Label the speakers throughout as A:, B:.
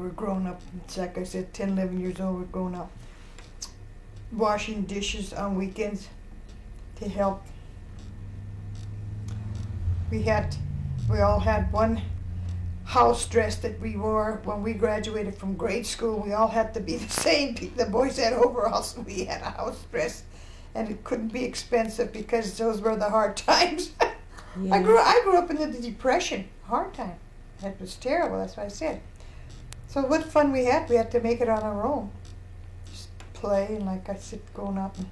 A: we're grown up. It's like I said, 10, 11 years old, we're grown up. Washing dishes on weekends to help. We all had one house dress that we wore when we graduated from grade school. We all had to be the same. The boys had overalls and we had a house dress. And it couldn't be expensive because those were the hard times.
B: Yeah.
A: I grew up in the Depression. Hard time. It was terrible, that's what I said. So what fun we had to make it on our own. Just play, and like I said, going out in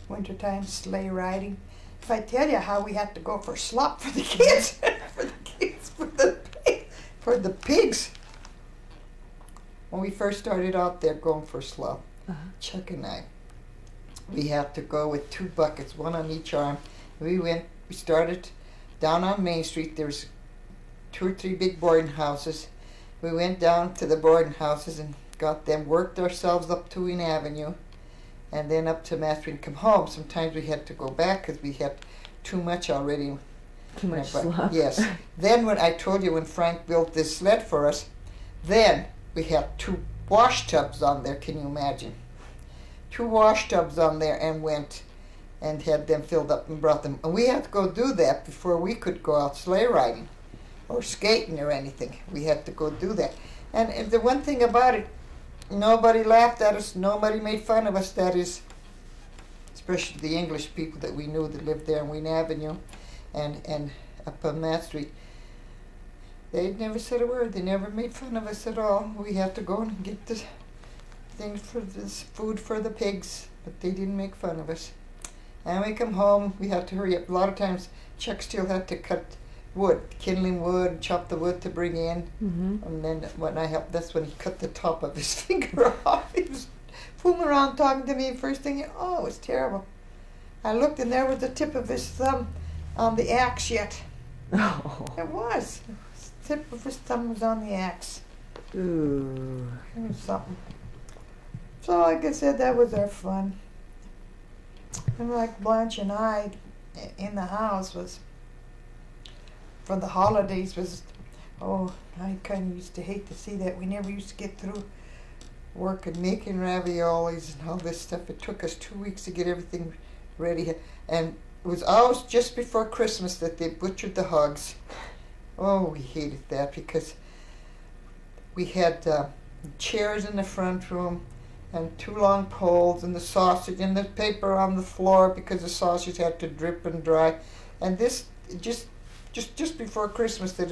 A: wintertime, sleigh riding. If I tell you how we had to go for slop for the kids, for the pigs. When we first started out there going for slop, Chuck and I, we had to go with 2 buckets, one on each arm. We started down on Main Street. There's 2 or 3 big boarding houses. We went down to the boarding houses and got them, worked ourselves up to Wayne Avenue, and then up to Mastery and come home. Sometimes we had to go back because we had too much already.
B: Too much slop.
A: Yes. Then when I told you when Frank built this sled for us, then we had 2 wash tubs on there. Can you imagine? 2 wash tubs on there, and went and had them filled up and brought them. And we had to go do that before we could go out sleigh riding or skating or anything. We had to go do that. And the one thing about it, nobody laughed at us, nobody made fun of us. That is, especially the English people that we knew that lived there on Wayne Avenue and up on that street. They never said a word. They never made fun of us at all. We had to go and get the things for this food for the pigs, but they didn't make fun of us. And we come home, we had to hurry up. A lot of times Chuck still had to cut wood, kindling wood, chop the wood to bring in. And then when I helped, that's when he cut the top of his finger off. He was fooling around talking to me. First thing, it was terrible. I looked and there was the tip of his thumb on the axe yet.
B: Oh.
A: It was. The tip of his thumb was on the axe.
B: Ooh.
A: It was something. So like I said, that was our fun. And like Blanche and I in the house was, for the holidays was, I kind of used to hate to see that. We never used to get through work and making raviolis and all this stuff. It took us 2 weeks to get everything ready. And it was always just before Christmas that they butchered the hogs. Oh, we hated that because we had chairs in the front room and 2 long poles and the sausage and the paper on the floor because the sausage had to drip and dry. And this just before Christmas that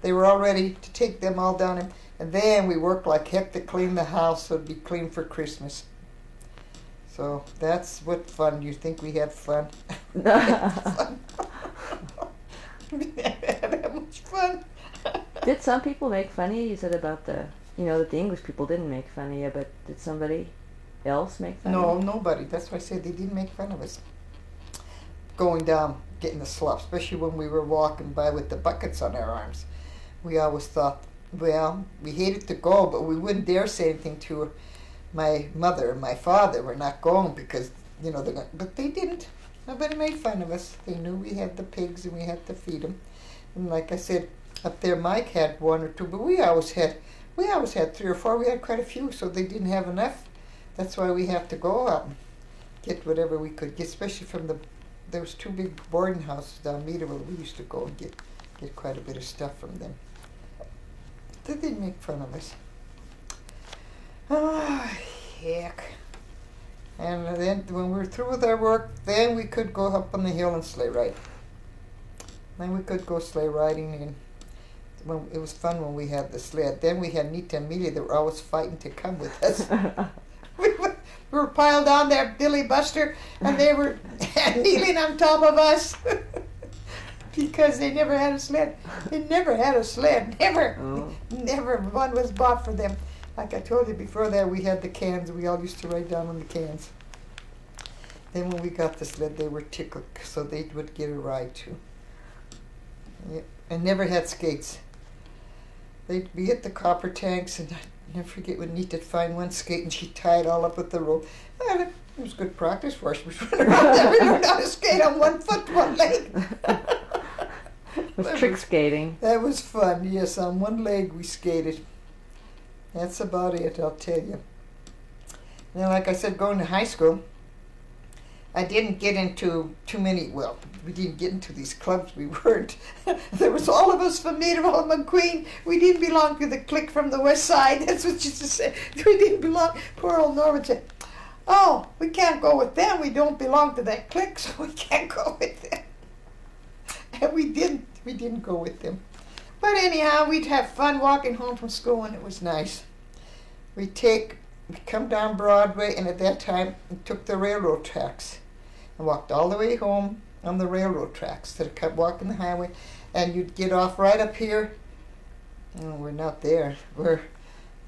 A: they were all ready to take them all down, and then we worked like heck to clean the house so it'd be clean for Christmas. So that's what fun. You think we had fun? We never had that much fun.
B: Did some people make fun of you? You said about that the English people didn't make fun of you, but did somebody else make fun of you?
A: No, nobody. That's why I said they didn't make fun of us. Going down, getting the slop, especially when we were walking by with the buckets on our arms. We always thought, well, we hated to go, but we wouldn't dare say anything to her. My mother and my father were not going because, but they didn't. Nobody made fun of us. They knew we had the pigs and we had to feed them. And like I said, up there Mike had 1 or 2, but we always had 3 or 4. We had quite a few, so they didn't have enough. That's why we have to go out and get whatever we could get, especially from there was 2 big boarding houses down Meadowville. We used to go and get quite a bit of stuff from them. They didn't make fun of us. Oh, heck. And then when we were through with our work, then we could go up on the hill and sleigh ride. Then we could go sleigh riding, and it was fun when we had the sled. Then we had Nita and Amelia that were always fighting to come with us. we were piled on there, Billy Buster, and they were kneeling on top of us because they never had a sled. They never had a sled, never.
B: Oh.
A: Never one was bought for them. Like I told you before that, we had the cans. We all used to ride down on the cans. Then when we got the sled, they were tickled, so they would get a ride too. Yeah. And never had skates. They'd be at the copper tanks, and I never forget when Nita'd find one skate and she tied all up with the rope. Well, it was good practice for us. We running around there. We learned how to skate on 1 foot, 1 leg.
B: It was trick skating.
A: That was fun, yes. On 1 leg we skated. That's about it, I'll tell you. Now, like I said, going to high school, I didn't get into too many, well, we didn't get into these clubs. We weren't. There was all of us from Maidaville and McQueen. We didn't belong to the clique from the west side. That's what she used to say. We didn't belong. Poor old Norman said, oh, we can't go with them. We don't belong to that clique, so we can't go with them. And we didn't go with them. But anyhow, we'd have fun walking home from school, and it was nice. We'd come down Broadway, and at that time, we took the railroad tracks and walked all the way home on the railroad tracks. So kept walking the highway, and you'd get off right up here. Oh, we're not there.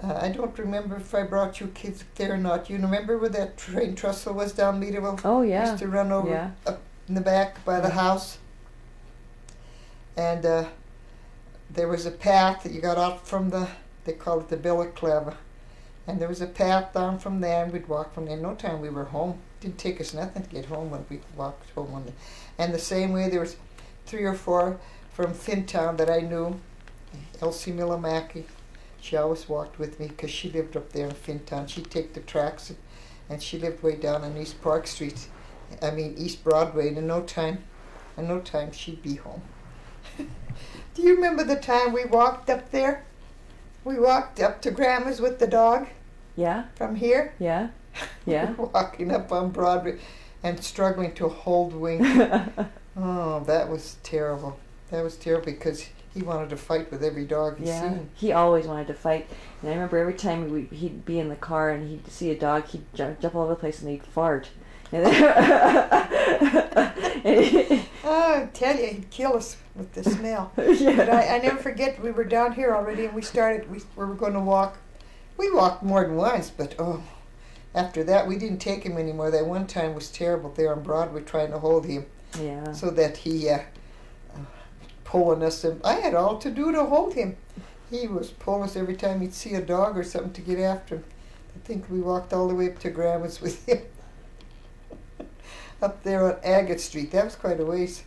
A: I don't remember if I brought you kids there or not. You remember where that train trestle was down Meadville?
B: Oh, yeah.
A: Used to run over up in the back by the house. And there was a path that you got out from they called it the Billacleva. And there was a path down from there, and we'd walk from there. No time we were home. Didn't take us nothing to get home when we walked home. And the same way, there was 3 or 4 from Fintown that I knew. Elsie Millamaki, she always walked with me because she lived up there in Fintown. She'd take the tracks, and she lived way down on East Park Street. East Broadway. And in no time she'd be home. Do you remember the time we walked up there? We walked up to Grandma's with the dog.
B: Yeah.
A: From here.
B: Yeah. Yeah.
A: Walking up on Broadway and struggling to hold wing. Oh, that was terrible. That was terrible because he wanted to fight with every dog he seen.
B: He always wanted to fight. And I remember every time he'd be in the car and he'd see a dog, he'd jump all over the place and he'd fart. Oh,
A: I tell you, he'd kill us with the smell.
B: Yeah.
A: But I never forget, we were down here already, and we were going to walk. We walked more than once, but after that, we didn't take him anymore. That one time was terrible there on Broadway trying to hold him.
B: Yeah.
A: So that he pulling us. I had all to do to hold him. He was pulling us every time he'd see a dog or something to get after him. I think we walked all the way up to Grandma's with him. Up there on Agate Street. That was quite a ways.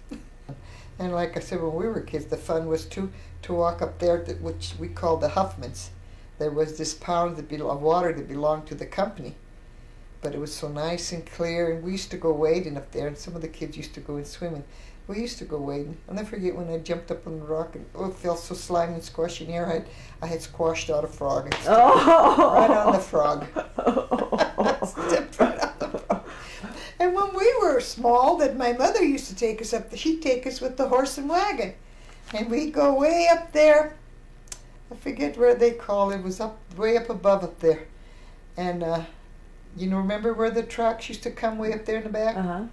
A: And like I said, when we were kids, the fun was to walk up there, which we called the Huffmans. There was this pound of water that belonged to the company. But it was so nice and clear, and we used to go wading up there, and some of the kids used to go in swimming. We used to go wading. I'll never forget when I jumped up on the rock, and it felt so slimy and squashy in here, I had squashed out a frog. And right on the frog. Stepped right on the frog. And when we were small, that my mother used to take us up, she'd take us with the horse and wagon. And we'd go way up there. I forget where they call it. It was way up above up there. And remember where the tracks used to come way up there in the back?
B: Uh-huh.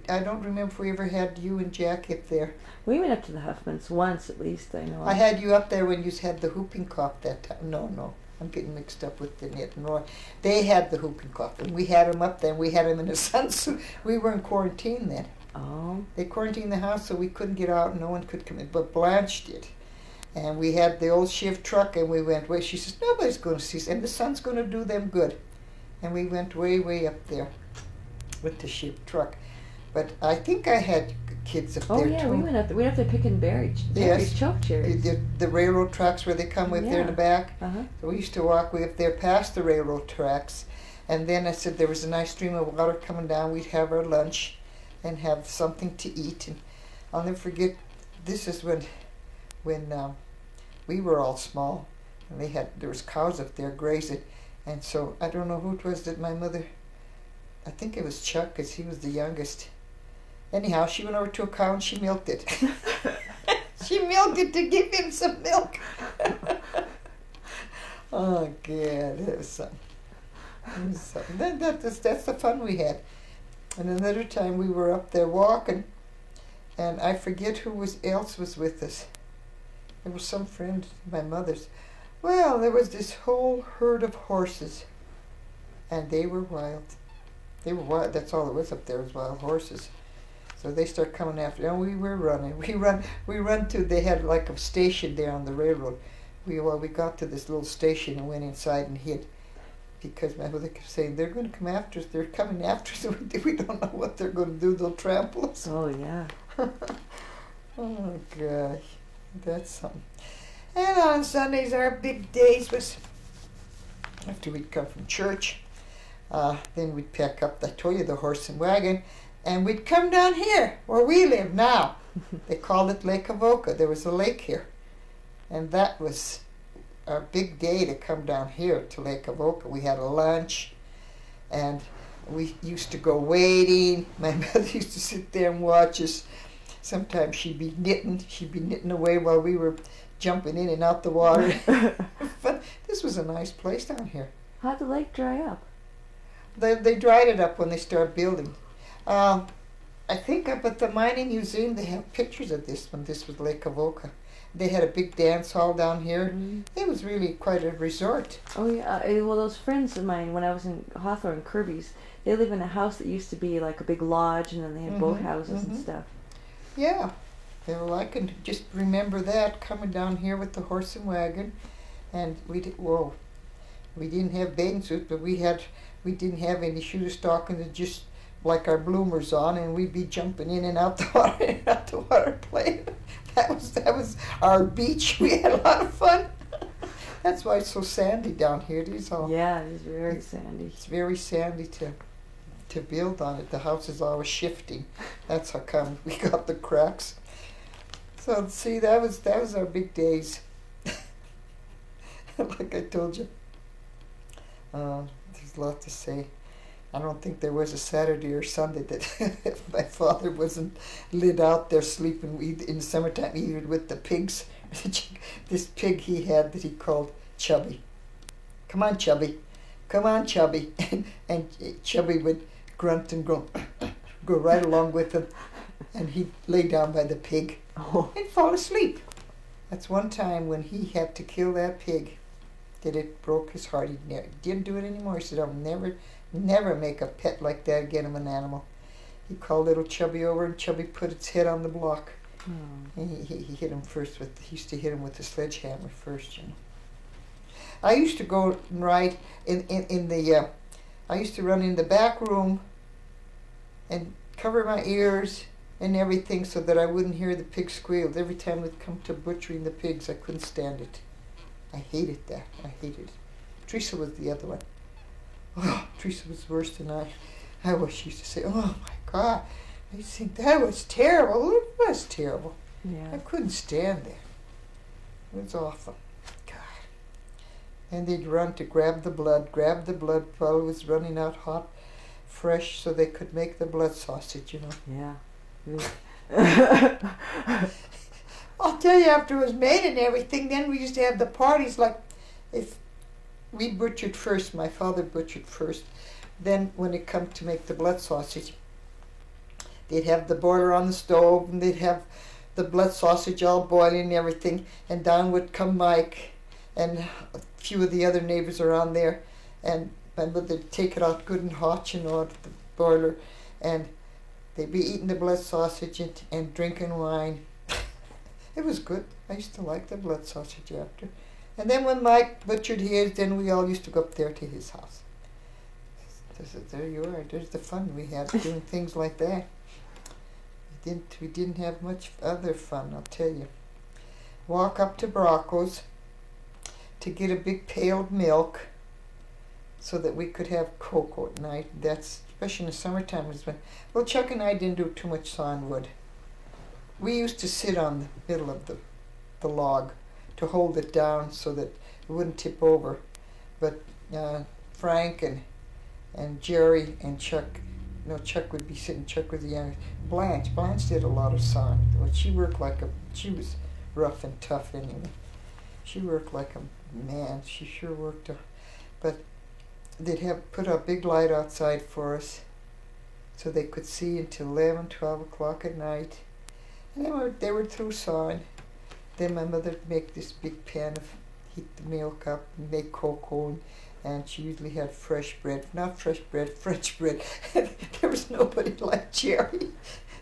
A: I don't remember if we ever had you and Jack up there.
B: We went up to the Huffmans once, at least, I know.
A: I had you up there when you had the whooping cough that time. No. I'm getting mixed up with Danette and Roy. They had the whooping cough, and we had him up there, and we had him in a sunsuit. We were in quarantine then.
B: Oh.
A: They quarantined the house so we couldn't get out, and no one could come in, but Blanche did. And we had the old shift truck, and we went way. She says, nobody's going to see us, and the sun's going to do them good. And we went way, way up there with the shift truck. But I think I had kids up there, too.
B: Oh, yeah, we went up there picking berries, choke cherries.
A: The railroad tracks where they come way up there in the back.
B: Uh-huh.
A: So we used to walk way up there past the railroad tracks. And then I said there was a nice stream of water coming down. We'd have our lunch and have something to eat. And I'll never forget, this is when we were all small. And there was cows up there grazing. And so I don't know who it was that my mother, I think it was Chuck, because he was the youngest. Anyhow, she went over to a cow and she milked it. She milked it to give him some milk. Oh, God, that was something. That's the fun we had. And another time we were up there walking, and I forget who else was with us. There was some friend of my mother's. Well, there was this whole herd of horses, and they were wild. They were wild. That's all there was up there was wild horses. So they start coming after. And we were running. We run to. They had like a station there on the railroad. We got to this little station and went inside and hid, because my mother kept saying they're going to come after us. They're coming after us. We don't know what they're going to do. They'll trample us.
B: Oh yeah.
A: Oh gosh, that's something. And on Sundays, our big days was after we'd come from church. Then we'd pack up, I told you, the horse and wagon, and we'd come down here where we live now. They called it Lake Avoca. There was a lake here, and that was our big day to come down here to Lake Avoca. We had a lunch, and we used to go wading. My mother used to sit there and watch us. Sometimes she'd be knitting away while we were jumping in and out the water. But this was a nice place down here.
B: How'd the lake dry up?
A: They dried it up when they started building. I think up at the mining museum they have pictures of this when this was Lake Avoca. They had a big dance hall down here. Mm-hmm. It was really quite a resort.
B: Oh yeah, well those friends of mine when I was in Hawthorne, Kirby's, they live in a house that used to be like a big lodge, and then they had boathouses and stuff. Yeah.
A: Well, I can just remember that coming down here with the horse and wagon, and we didn't have bathing suits, but we didn't have any shoe stockings, just like our bloomers on, and we'd be jumping in and out the water, playing. That was our beach. We had a lot of fun. That's why it's so sandy down here. It is all.
B: Yeah, it is very sandy.
A: It's very sandy to build on it. The house is always shifting. That's how come we got the cracks. So see, that was our big days. Like I told you, there's a lot to say. I don't think there was a Saturday or Sunday that my father wasn't lit out there sleeping in the summertime, either with the pigs. This pig he had that he called Chubby. Come on, Chubby. Come on, Chubby. And Chubby would grunt and go right along with him. And he'd lay down by the pig and fall asleep. That's one time when he had to kill that pig that it broke his heart. He didn't do it anymore. He said, I'll never make a pet like that again of an animal. He called little Chubby over, and Chubby put its head on the block. And he hit him first he used to hit him with the sledgehammer first, you know. I used to go and ride I used to run in the back room and cover my ears and everything so that I wouldn't hear the pigs squeal. Every time we'd come to butchering the pigs, I couldn't stand it. I hated that. I hated it. Teresa was the other one. Oh, Teresa was worse than I always used to say, oh my God, I used to think that was terrible. It was terrible.
B: Yeah.
A: I couldn't stand that. It was awful. God. And they'd run to grab the blood while it was running out hot, fresh, so they could make the blood sausage, you know.
B: Yeah.
A: I'll tell you, after it was made and everything, then we used to have the parties, like if we butchered first, my father butchered first, then when it come to make the blood sausage, they'd have the boiler on the stove, and they'd have the blood sausage all boiling and everything, and down would come Mike and a few of the other neighbors around there, and my mother'd take it out good and hot, you know, out of the boiler, and they'd be eating the blood sausage and drinking wine. It was good. I used to like the blood sausage after. And then when Mike butchered his, then we all used to go up there to his house. There you are. There's the fun we had doing things like that. We didn't have much other fun, I'll tell you. Walk up to Brocco's to get a big pail of milk so that we could have cocoa at night. That's, especially in the summertime, well, Chuck and I didn't do too much sawing wood. We used to sit on the middle of the log to hold it down so that it wouldn't tip over. But Frank and Jerry and Chuck, Chuck would be sitting, Chuck was the youngest. Blanche did a lot of sawing. Well, she was rough and tough anyway. She worked like a man. She sure worked. But they'd put a big light outside for us so they could see until 11, 12 o'clock at night. And they were through sawing. Then my mother would make this big pan heat the milk up and make cocoa, and she usually had fresh bread. Not fresh bread, French bread. There was nobody like Jerry.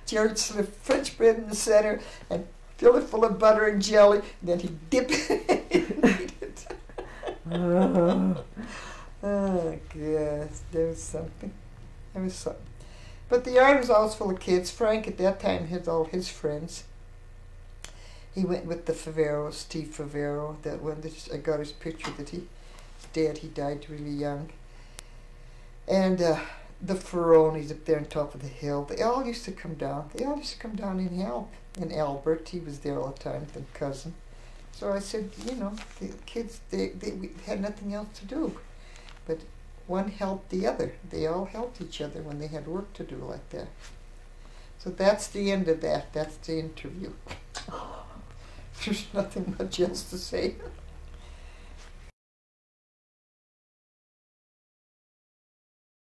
A: Jerry would slip French bread in the center and fill it full of butter and jelly, and then he'd dip it and eat it. Oh, gosh, there was something. But the yard was always full of kids. Frank at that time had all his friends. He went with the Favero, Steve Favero, that one that I got his picture that he His dad, he died really young. And the Ferronis up there on top of the hill, they all used to come down. They all used to come down and help. And Albert, he was there all the time, the cousin. So I said, you know, the kids, they had nothing else to do. But one helped the other. They all helped each other when they had work to do like that. So that's the end of that. That's the interview. There's nothing much else to say.